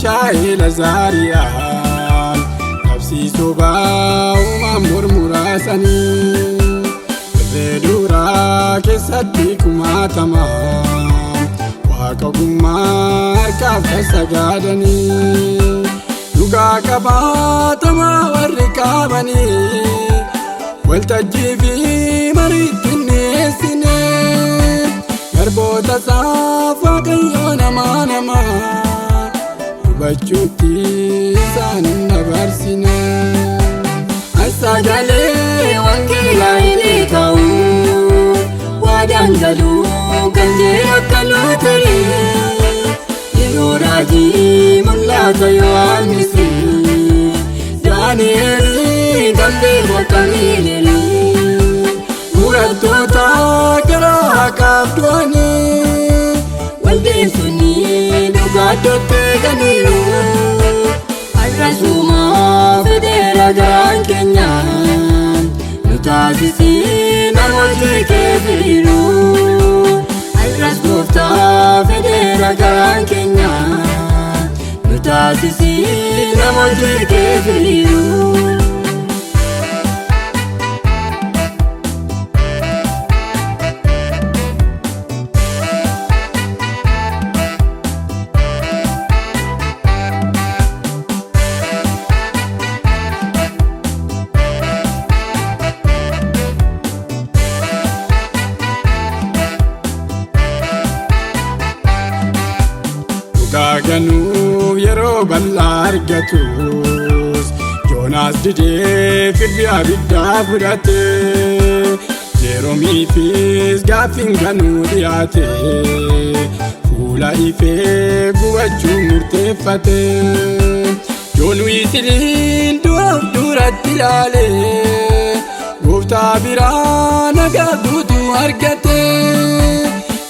shaa'ila zaariyaan qabsiisuu baa'umaan murmuraasanii irree duraa keessatti kumaatamaan waaqa ogummaa harkaaf sagaadanii dhugaa qabaatamaa warri qabanii waltajjii fi mariitti dhiyeessine garboota isaaf waaqayyo namaa hubachuutti isaan hin dabarsine sagalee wangeelaa hin ta'u waadaan galuu gandee akka looterii yeroo raajii mul'ata Yohaannisi Daani'eel gandee bakka miilerii murattoota garaa qabdoonni waldeessonni dhugaa dotteeganiiru arrasumaa fedheera garaan keenya nu taasisii namoonni keefiriiru arras gooftaa fedheera garaan keenya nu taasisii namoonni keefiriiru. Gaaganuuf yeroo bal'aa argatus Joonaas didee firri abiddaa fudhate Jeroomiifis gaaffiin ganuu dhiyaate fuula ifee gubachuu murteeffate Joon Wiisiliin du'aaf duratti ilaale gooftaa biraa nagaa guutuu argate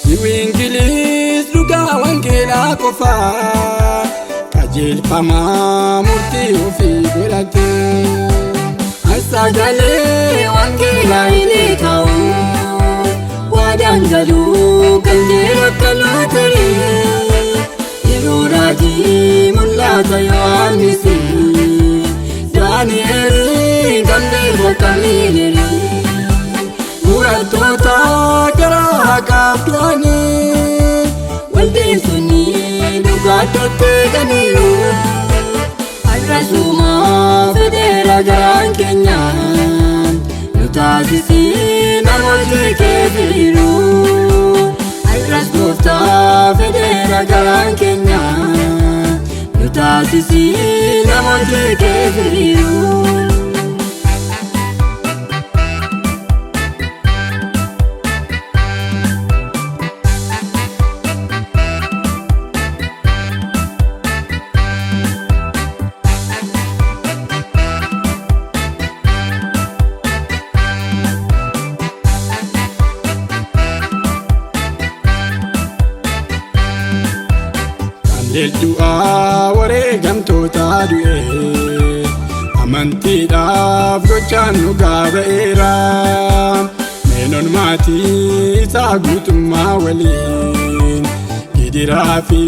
Siwiingiliis dhugaa wangeelaa qofaa qajeelfamaa murtii ofii godhate sagalee wangeelaa hin ta'u waadaan galuu gandee akka looterii yeroo raajii mul'ata Yohaannisi Daani'eel gandee bakka miilerii murattoota garaa qabdoonni waldeessonni dhugaa dotteeganiiru arrasumaa fedheera garaan keenya nu taasisii namoonni keefiriiru arras gooftaa fedheera garaan keenya nu taasisii namoonni keefiriiru. Du'aa wareegamtoota du'e amantiidhaaf gochaan nu gaaba'eera meenon maatii isaa guutummaa waliin gidiraa fi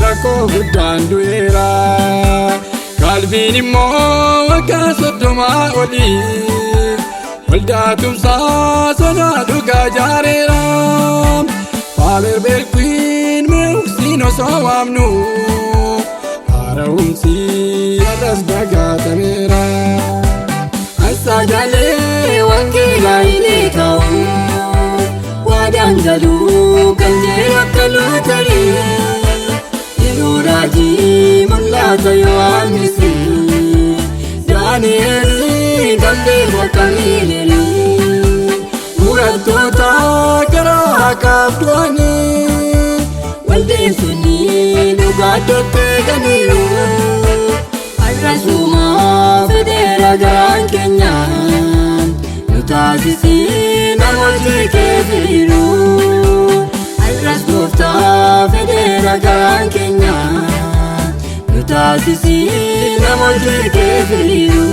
rakkoo guddaan du'eera Kaalviin immoo waggaa 30 oliif waldaa tumsaa sonaa dhugaa jaareera Faaberbeelkiin meeqsiin osoo waamnu haara'umsi arras dagaatameera sagalee wangeelaa hin ta'u waadaan galuu gandee akka looterii yeroo raajii mul'ata Yohaannisi Daani'eel gandee bakka miilerii murattoota garaa qabdoonni waldeessonni dhugaa dotteeganiiru arrasumaa fedheera garaan keenya nu taasisii namoonni keefiriiru arras gooftaa fedheera garaan keenya nu taasisii namoonni keefiriiru.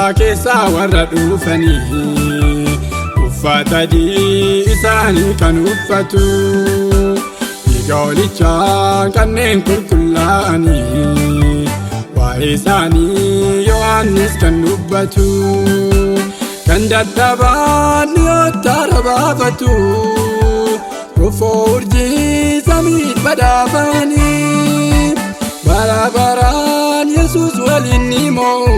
Waaqaa keessaa warra dhufanii uffata adii isaanii kan uffatu dhiiga hoolichaa kanneen qulqullaa'anii waa'ee isaanii Yohaannis kan dubbatu kan dadhabaan dhiyoottaara baafatu rofoo urjii samiit badhaafanii bara baraan Yesuus waliin ni mo'u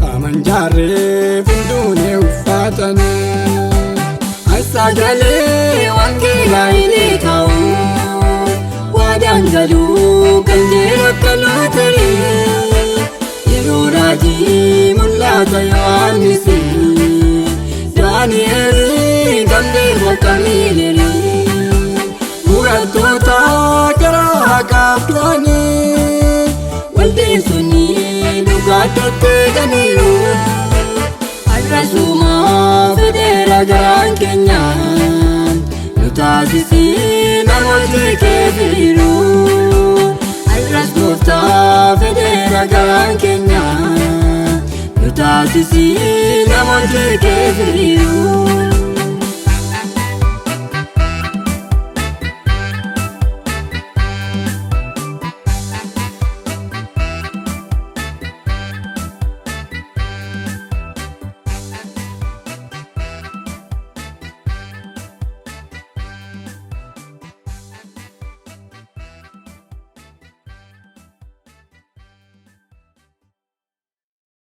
qaaman jaarree finduunee uffatanii sagalee wangeelaa inni ta'u waadaan galuu kan jedhu akka lootarii yeroo raajii mul'ata Yohaannis Daani'eel kan beeku akka miilerii murattoota karaa haqaaf du'anii waldeessonni dhugaatti eeganiiru har'asumaa fedheera garaan keenya nu taasisii namoota keefiru har'as gooftaa fedheera garaan keenya nu taasisii namoota keefiru.